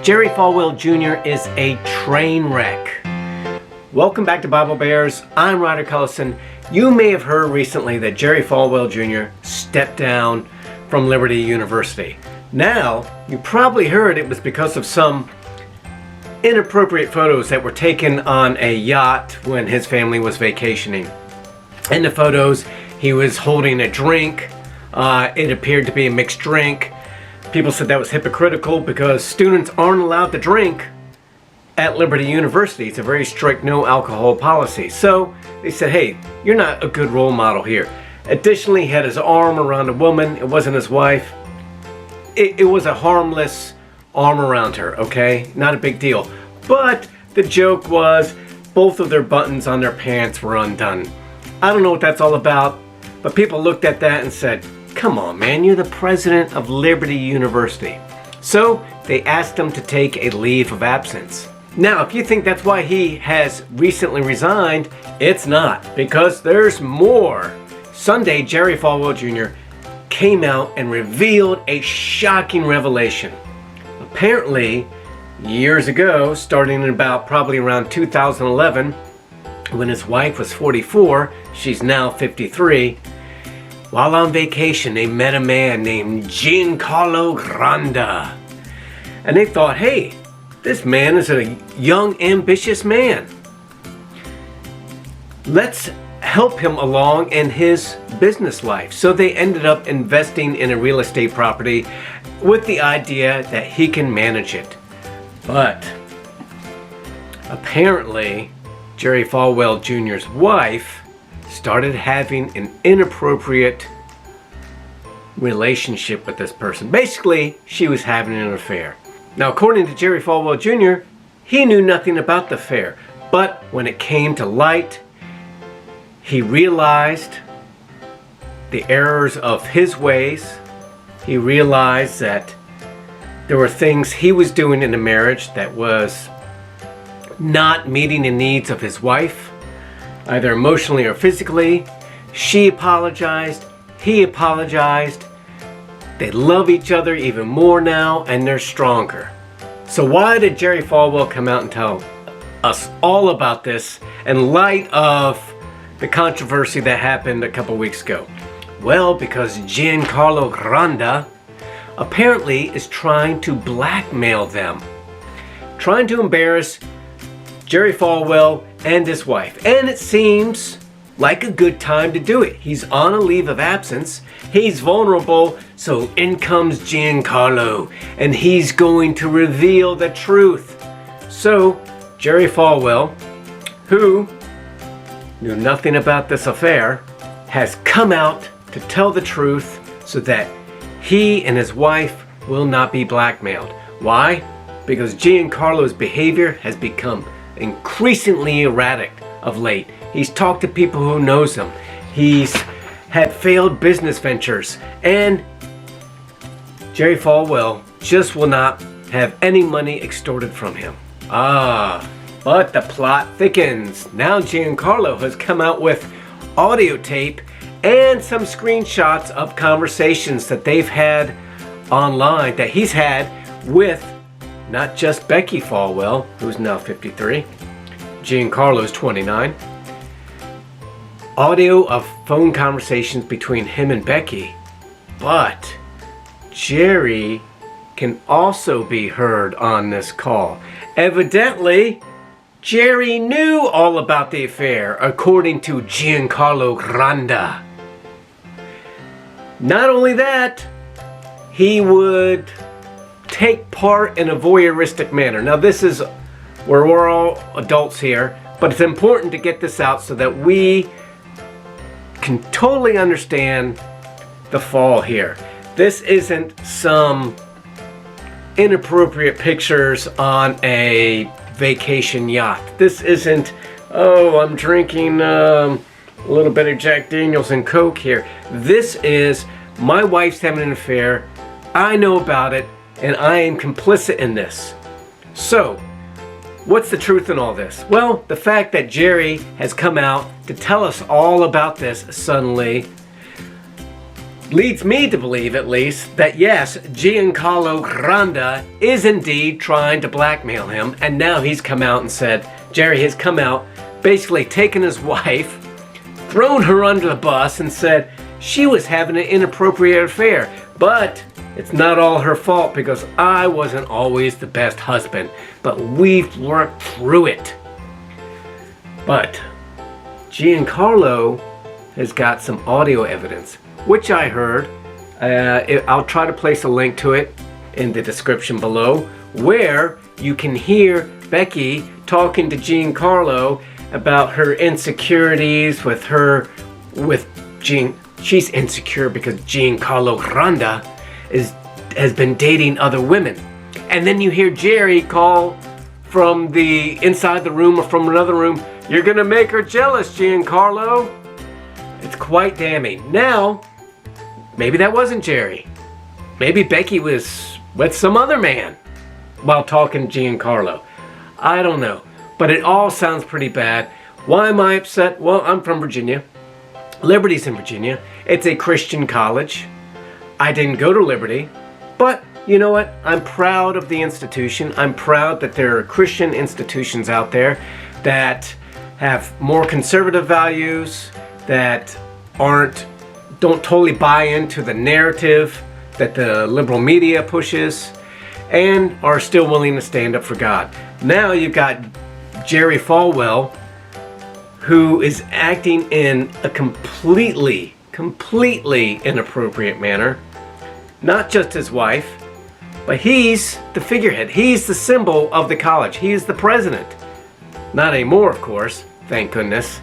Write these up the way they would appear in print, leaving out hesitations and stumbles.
Jerry Falwell Jr. is a train wreck. Welcome back to Bible Bears. I'm Ryder Cullison. You may have heard recently that Jerry Falwell Jr. stepped down from Liberty University. Now, you probably heard it was because of some inappropriate photos that were taken on a yacht when his family was vacationing. In the photos, he was holding a drink. It appeared to be a mixed drink. People said that was hypocritical because students aren't allowed to drink at Liberty University. It's a very strict no alcohol policy. So they said, hey, you're not a good role model here. Additionally, he had his arm around a woman. It wasn't his wife. It was a harmless arm around her, okay? Not a big deal. But the joke was both of their buttons on their pants were undone. I don't know what that's all about, but people looked at that and said, come on, man, you're the president of Liberty University. So they asked him to take a leave of absence. Now, if you think that's why he has recently resigned, it's not, because there's more. Sunday, Jerry Falwell Jr. came out and revealed a shocking revelation. Apparently, years ago, starting in about probably around 2011, when his wife was 44, she's now 53, while on vacation, they met a man named Giancarlo Granda. And they thought, hey, this man is a young, ambitious man. Let's help him along in his business life. So they ended up investing in a real estate property with the idea that he can manage it. But apparently, Jerry Falwell Jr.'s wife started having an inappropriate relationship with this person. Basically, she was having an affair. Now, according to Jerry Falwell Jr., he knew nothing about the affair. But when it came to light, he realized the errors of his ways. He realized that there were things he was doing in the marriage that was not meeting the needs of his wife, either emotionally or physically. She apologized. He apologized. They love each other even more now, and they're stronger. So why did Jerry Falwell come out and tell us all about this in light of the controversy that happened a couple weeks ago? Well, because Giancarlo Granda apparently is trying to blackmail them, trying to embarrass Jerry Falwell and his wife. And it seems like a good time to do it. He's on a leave of absence. He's vulnerable. So in comes Giancarlo, and he's going to reveal the truth. So Jerry Falwell, who knew nothing about this affair, has come out to tell the truth so that he and his wife will not be blackmailed. Why? Because Giancarlo's behavior has become increasingly erratic of late. He's talked to people who knows him. He's had failed business ventures, and Jerry Falwell just will not have any money extorted from him. But the plot thickens. Now Giancarlo has come out with audio tape and some screenshots of conversations that they've had online, that he's had with not just Becki Falwell, who's now 53, Giancarlo's 29. Audio of phone conversations between him and Becki. But Jerry can also be heard on this call. Evidently, Jerry knew all about the affair, according to Giancarlo Granda. Not only that, he would take part in a voyeuristic manner. Now this is where we're all adults here, but it's important to get this out so that we can totally understand the fall here. This isn't some inappropriate pictures on a vacation yacht. This isn't, oh, I'm drinking a little bit of Jack Daniels and Coke here. This is, my wife's having an affair. I know about it, and I am complicit in this. So, what's the truth in all this? Well, the fact that Jerry has come out to tell us all about this suddenly leads me to believe, at least, that yes, Giancarlo Granda is indeed trying to blackmail him, and now he's come out and said, Jerry has come out, basically taken his wife, thrown her under the bus, and said she was having an inappropriate affair. But it's not all her fault, because I wasn't always the best husband, but we've worked through it. But Giancarlo has got some audio evidence, which I heard. I'll try to place a link to it in the description below, where you can hear Becki talking to Giancarlo about her insecurities she's insecure because Giancarlo Granda has been dating other women. And then you hear Jerry call from the inside the room or from another room, "You're gonna make her jealous, Giancarlo." It's quite damning. Now, maybe that wasn't Jerry. Maybe Becki was with some other man while talking to Giancarlo. I don't know. But it all sounds pretty bad. Why am I upset? Well, I'm from Virginia. Liberty's in Virginia. It's a Christian college. I didn't go to Liberty, but you know what? I'm proud of the institution. I'm proud that there are Christian institutions out there that have more conservative values, that don't totally buy into the narrative that the liberal media pushes, and are still willing to stand up for God. Now you've got Jerry Falwell, who is acting in a completely inappropriate manner. Not just his wife, but he's the figurehead. He's the symbol of the college. He is the president. Not anymore, of course, thank goodness.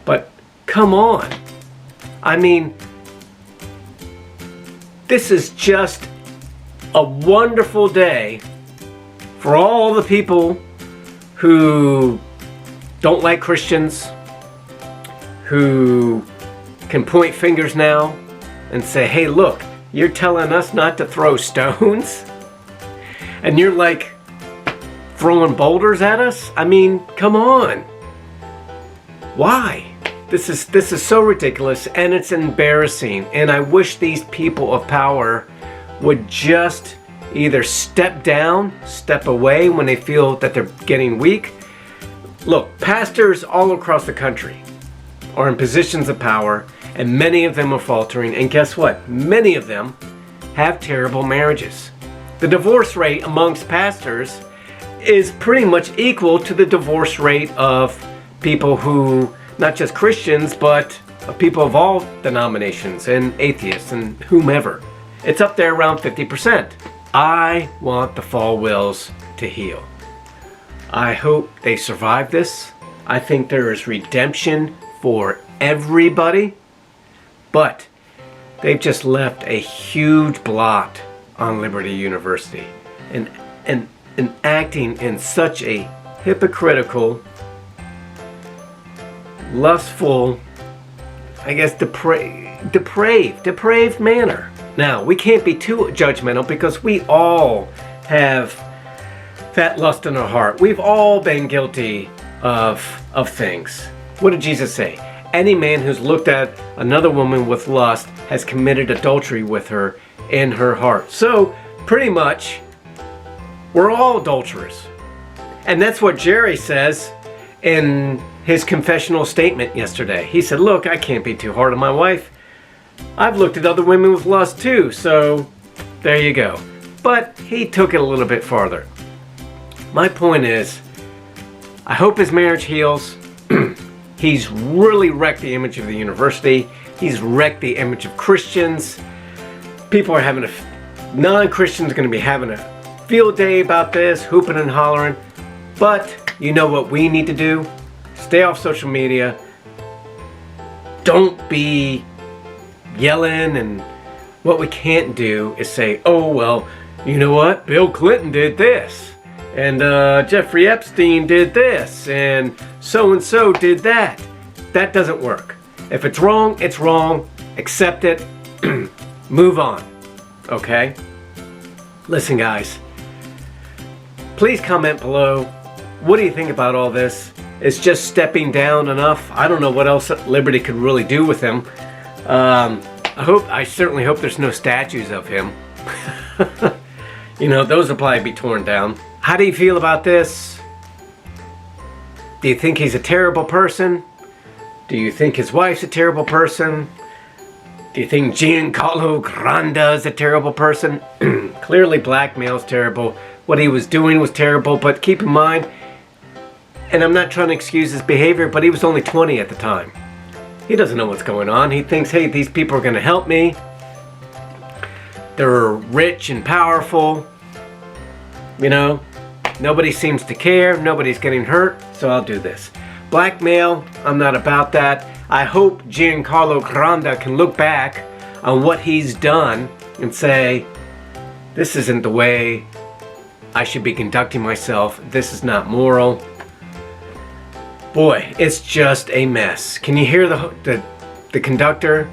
But come on. I mean, this is just a wonderful day for all the people who don't like Christians, who can point fingers now and say, hey, look, you're telling us not to throw stones? And you're like throwing boulders at us? I mean, come on. Why? This is so ridiculous, and it's embarrassing. And I wish these people of power would just either step down, step away when they feel that they're getting weak. Look, pastors all across the country are in positions of power, and many of them are faltering. And guess what? Many of them have terrible marriages. The divorce rate amongst pastors is pretty much equal to the divorce rate of people who, not just Christians, but people of all denominations and atheists and whomever. It's up there around 50%. I want the Falwells to heal. I hope they survive this. I think there is redemption for everybody, but they've just left a huge blot on Liberty University and acting in such a hypocritical, lustful, I guess depraved manner. Now, we can't be too judgmental because we all have that lust in our heart. We've all been guilty of things. What did Jesus say? Any man who's looked at another woman with lust has committed adultery with her in her heart. So, pretty much, we're all adulterers. And that's what Jerry says in his confessional statement yesterday. He said, look, I can't be too hard on my wife. I've looked at other women with lust too, so there you go. But he took it a little bit farther. My point is, I hope his marriage heals. He's really wrecked the image of the university. He's wrecked the image of Christians. People are having non-Christians are going to be having a field day about this, hooping and hollering. But you know what we need to do? Stay off social media. Don't be yelling, and what we can't do is say, oh, well, you know what? Bill Clinton did this, and Jeffrey Epstein did this, and so did that. That doesn't work. If it's wrong, it's wrong. Accept it. Move on. Okay? Listen, guys. Please comment below. What do you think about all this? Is just stepping down enough? I don't know what else Liberty could really do with him. I certainly hope there's no statues of him. You know, those will probably be torn down. How do you feel about this? Do you think he's a terrible person? Do you think his wife's a terrible person? Do you think Giancarlo Granda is a terrible person? Clearly blackmail's terrible. What he was doing was terrible, but keep in mind, and I'm not trying to excuse his behavior, but he was only 20 at the time. He doesn't know what's going on. He thinks, hey, these people are going to help me. They're rich and powerful. You know, nobody seems to care. Nobody's getting hurt, so I'll do this. Blackmail, I'm not about that. I hope Giancarlo Granda can look back on what he's done and say, this isn't the way I should be conducting myself. This is not moral. Boy, it's just a mess. Can you hear the conductor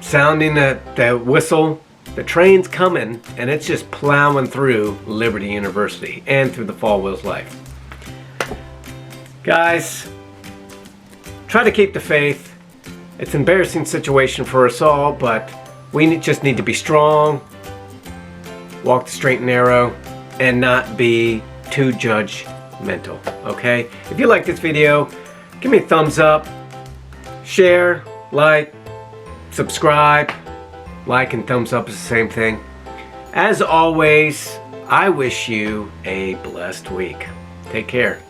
sounding the whistle? The train's coming, and it's just plowing through Liberty University and through the Falwells' life. Guys, try to keep the faith. It's an embarrassing situation for us all, but we just need to be strong, walk the straight and narrow, and not be too judgmental, okay? If you like this video, give me a thumbs up, share, like, subscribe. Like and thumbs up is the same thing. As always, I wish you a blessed week. Take care.